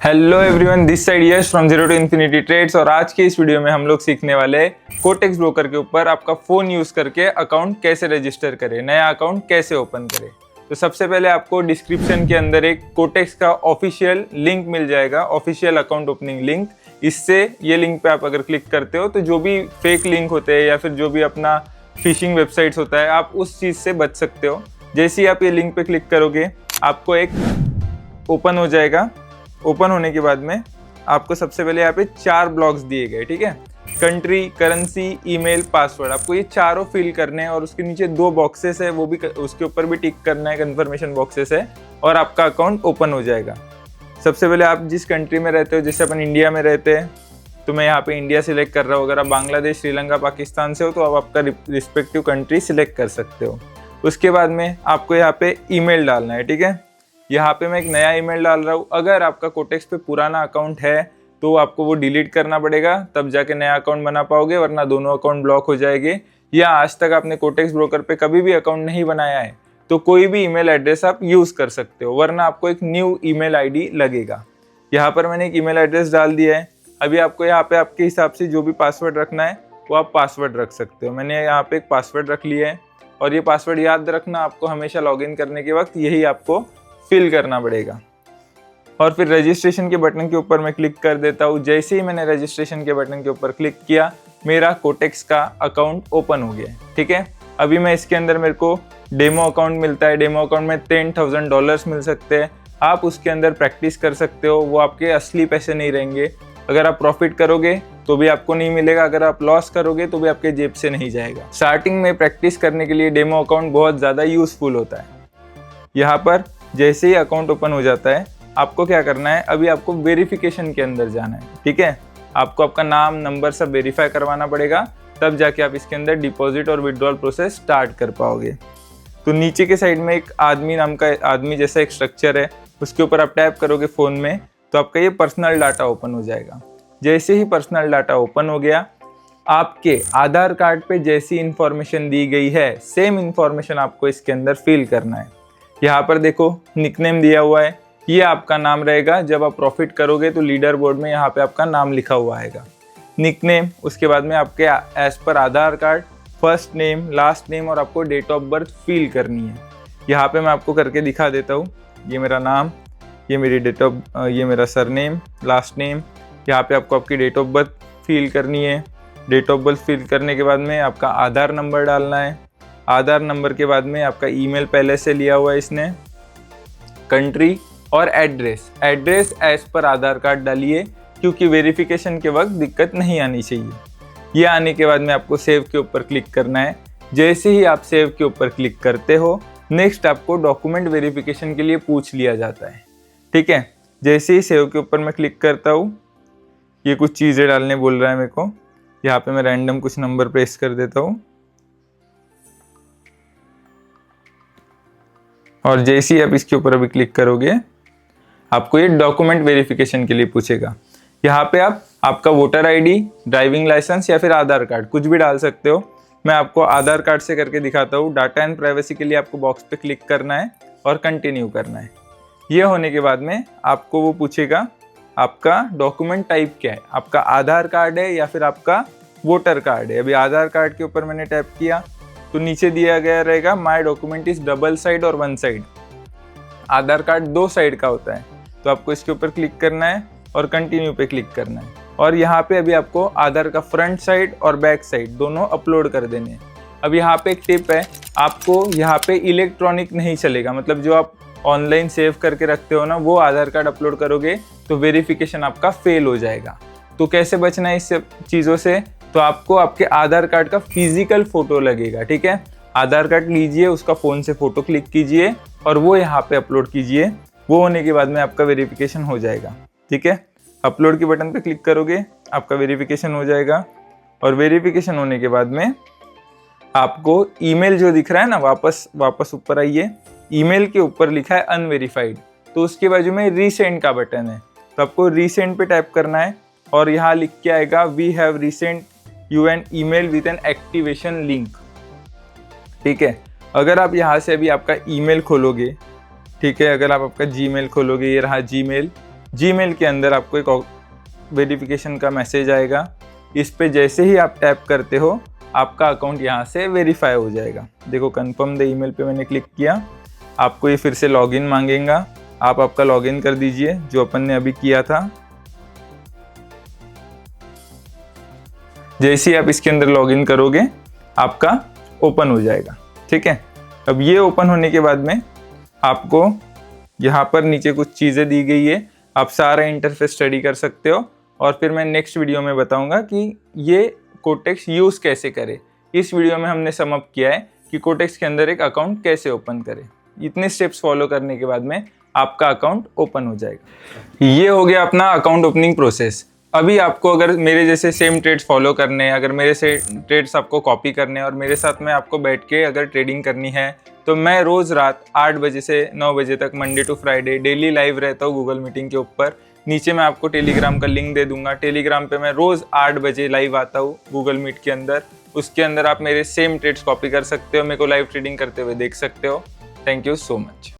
Hello everyone, this side Yash from zero to infinity trades. और आज के इस वीडियो में हम लोग सीखने वाले हैं कोटेक्स ब्रोकर के ऊपर आपका फ़ोन यूज़ करके अकाउंट कैसे रजिस्टर करें, नया अकाउंट कैसे ओपन करें। तो सबसे पहले आपको डिस्क्रिप्शन के अंदर एक कोटेक्स का ऑफिशियल लिंक मिल जाएगा, ऑफिशियल अकाउंट ओपनिंग लिंक। इससे ये लिंक पे आप अगर क्लिक करते हो तो जो भी फेक लिंक होते हैं या फिर जो भी अपना फिशिंग वेबसाइट्स होता है, आप उस चीज़ से बच सकते हो। जैसे ही आप ये लिंक पे क्लिक करोगे आपको एक ओपन हो जाएगा। ओपन होने के बाद में आपको सबसे पहले यहाँ पे 4 ब्लॉक्स दिए गए, ठीक है। कंट्री, करेंसी, ईमेल, पासवर्ड, आपको ये चारों फिल करने हैं। और उसके नीचे 2 बॉक्सेस है, वो भी उसके ऊपर भी टिक करना है, कंफर्मेशन बॉक्सेस है, और आपका अकाउंट ओपन हो जाएगा। सबसे पहले आप जिस कंट्री में रहते हो, जैसे अपन इंडिया में रहते हैं तो मैं यहाँ पे इंडिया सिलेक्ट कर रहा हूँ। अगर आप बांग्लादेश, श्रीलंका, पाकिस्तान से हो तो आप आपका रिस्पेक्टिव कंट्री सिलेक्ट कर सकते हो। उसके बाद में आपको यहाँ पे ईमेल डालना है, ठीक है। यहाँ पे मैं एक नया ईमेल डाल रहा हूँ। अगर आपका कोटेक्स पे पुराना अकाउंट है तो आपको वो डिलीट करना पड़ेगा, तब जाके नया अकाउंट बना पाओगे, वरना दोनों अकाउंट ब्लॉक हो जाएंगे। या आज तक आपने कोटेक्स ब्रोकर पे कभी भी अकाउंट नहीं बनाया है तो कोई भी ईमेल एड्रेस आप यूज़ कर सकते हो, वरना आपको एक न्यू ईमेल आईडी लगेगा। यहाँ पर मैंने एक ईमेल एड्रेस डाल दिया है। अभी आपको यहाँ पे आपके हिसाब से जो भी पासवर्ड रखना है वो आप पासवर्ड रख सकते हो। मैंने यहाँ पे एक पासवर्ड रख लिया है, और ये पासवर्ड याद रखना आपको हमेशा लॉगिन करने के वक्त यही आपको फिल करना पड़ेगा। और फिर रजिस्ट्रेशन के बटन के ऊपर मैं क्लिक कर देता हूँ। जैसे ही मैंने रजिस्ट्रेशन के बटन के ऊपर क्लिक किया, मेरा कोटेक्स का अकाउंट ओपन हो गया, ठीक है। अभी मैं इसके अंदर मेरे को डेमो अकाउंट मिलता है। डेमो अकाउंट में $10,000 मिल सकते हैं। आप उसके अंदर प्रैक्टिस कर सकते हो, वो आपके असली पैसे नहीं रहेंगे। अगर आप प्रॉफिट करोगे तो भी आपको नहीं मिलेगा, अगर आप लॉस करोगे तो भी आपके जेब से नहीं जाएगा। स्टार्टिंग में प्रैक्टिस करने के लिए डेमो अकाउंट बहुत ज़्यादा यूजफुल होता है। यहाँ पर जैसे ही अकाउंट ओपन हो जाता है आपको क्या करना है, अभी आपको वेरिफिकेशन के अंदर जाना है, ठीक है। आपको आपका नाम, नंबर सब वेरीफाई करवाना पड़ेगा, तब जाके आप इसके अंदर डिपॉजिट और विड्रॉल प्रोसेस स्टार्ट कर पाओगे। तो नीचे के साइड में एक आदमी नाम का आदमी जैसा एक स्ट्रक्चर है, उसके ऊपर आप टैप करोगे फ़ोन में तो आपका ये पर्सनल डाटा ओपन हो जाएगा। जैसे ही पर्सनल डाटा ओपन हो गया, आपके आधार कार्ड पे जैसी इंफॉर्मेशन दी गई है सेम इंफॉर्मेशन आपको इसके अंदर फिल करना है। यहाँ पर देखो निकनेम दिया हुआ है, ये आपका नाम रहेगा। जब आप प्रॉफिट करोगे तो लीडर बोर्ड में यहाँ पे आपका नाम लिखा हुआ आएगा, निकनेम। उसके बाद में आपके एज पर Aadhaar card first name, last name और आपको डेट ऑफ बर्थ फिल करनी है। यहाँ पे मैं आपको करके दिखा देता हूँ। ये मेरा नाम, ये मेरी ये मेरा सरनेम, लास्ट नेम। यहाँ पे आपको आपकी डेट ऑफ बर्थ फिल करनी है। डेट ऑफ बर्थ फिल करने के बाद में आपका आधार नंबर डालना है। आधार नंबर के बाद में आपका ईमेल पहले से लिया हुआ है इसने, कंट्री और एड्रेस एज पर आधार कार्ड डालिए, क्योंकि वेरिफिकेशन के वक्त दिक्कत नहीं आनी चाहिए। ये आने के बाद में आपको सेव के ऊपर क्लिक करना है। जैसे ही आप सेव के ऊपर क्लिक करते हो, नेक्स्ट आपको डॉक्यूमेंट वेरिफिकेशन के लिए पूछ लिया जाता है, ठीक है। जैसे ही सेव के ऊपर मैं क्लिक करता हूँ, ये कुछ चीज़ें डालने बोल रहा है मेरे को। यहाँ पे मैं रैंडम कुछ नंबर प्रेस कर देता हूँ, और जैसे ही आप इसके ऊपर अभी क्लिक करोगे आपको ये डॉक्यूमेंट वेरिफिकेशन के लिए पूछेगा। यहाँ पे आप आपका वोटर आईडी, ड्राइविंग लाइसेंस या फिर आधार कार्ड कुछ भी डाल सकते हो। मैं आपको आधार कार्ड से करके दिखाता हूँ। डाटा एंड प्राइवेसी के लिए आपको बॉक्स पे क्लिक करना है और कंटिन्यू करना है। ये होने के बाद में आपको वो पूछेगा आपका डॉक्यूमेंट टाइप क्या है, आपका आधार कार्ड है या फिर आपका वोटर कार्ड है। अभी आधार कार्ड के ऊपर मैंने टैप किया तो नीचे दिया गया रहेगा माई डॉक्यूमेंट इज डबल साइड और 1 साइड। आधार कार्ड 2 साइड का होता है, तो आपको इसके ऊपर क्लिक करना है और कंटिन्यू पे क्लिक करना है। और यहाँ पे अभी आपको आधार का फ्रंट साइड और बैक साइड दोनों अपलोड कर देने हैं। अब यहाँ पे एक टिप है, आपको यहाँ पे इलेक्ट्रॉनिक नहीं चलेगा, मतलब जो आप ऑनलाइन सेव करके रखते हो ना, वो आधार कार्ड अपलोड करोगे तो वेरिफिकेशन आपका फेल हो जाएगा। तो कैसे बचना है इस चीज़ों से, तो आपको आपके आधार कार्ड का फिजिकल फोटो लगेगा, ठीक है। आधार कार्ड लीजिए, उसका फ़ोन से फ़ोटो क्लिक कीजिए और वो यहाँ पे अपलोड कीजिए। वो होने के बाद में आपका वेरिफिकेशन हो जाएगा, ठीक है। अपलोड के बटन पे क्लिक करोगे, आपका वेरिफिकेशन हो जाएगा। और वेरिफिकेशन होने के बाद में आपको ईमेल जो दिख रहा है ना, वापस ऊपर आइए। ईमेल के ऊपर लिखा है अनवेरीफाइड, तो उसके बाजू में रीसेंड का बटन है, तो आपको रीसेंड पे टैप करना है। और यहाँ लिख के आएगा we have resent you an email with an activation link, ठीक है। अगर आप यहाँ से अभी आपका ईमेल खोलोगे, ठीक है, अगर आप आपका जीमेल खोलोगे, ये रहा जीमेल, जीमेल के अंदर आपको एक वेरिफिकेशन का मैसेज आएगा। इस पे जैसे ही आप टैप करते हो आपका अकाउंट यहाँ से वेरीफाई हो जाएगा। देखो कंफर्म द ईमेल पे मैंने क्लिक किया, आपको ये फिर से लॉगिन मांगेगा। आप आपका लॉगिन कर दीजिए जो अपन ने अभी किया था। जैसे ही आप इसके अंदर लॉगिन करोगे आपका ओपन हो जाएगा। ठीक है, अब ये ओपन होने के बाद में आपको यहाँ पर नीचे कुछ चीज़ें दी गई है, आप सारा इंटरफेस स्टडी कर सकते हो और फिर मैं नेक्स्ट वीडियो में बताऊंगा कि ये कोटेक्स यूज़ कैसे करें। इस वीडियो में हमने सम अप किया है कि कोटेक्स के अंदर एक अकाउंट कैसे ओपन करें। इतने स्टेप्स फॉलो करने के बाद में आपका अकाउंट ओपन हो जाएगा। ये हो गया अपना अकाउंट ओपनिंग प्रोसेस। अभी आपको अगर मेरे जैसे सेम ट्रेड्स फॉलो करने हैं, अगर मेरे से ट्रेड्स आपको कॉपी करने हैं और मेरे साथ में आपको बैठ के अगर ट्रेडिंग करनी है तो मैं रोज़ रात 8 बजे से 9 बजे तक Monday to Friday daily live रहता हूँ गूगल मीटिंग के ऊपर। नीचे मैं आपको टेलीग्राम का लिंक दे दूंगा। टेलीग्राम पे मैं रोज़ 8 बजे लाइव आता हूँ गूगल मीट के अंदर। उसके अंदर आप मेरे सेम ट्रेड्स कॉपी कर सकते हो, मेरे को लाइव ट्रेडिंग करते हुए देख सकते हो। Thank you so much.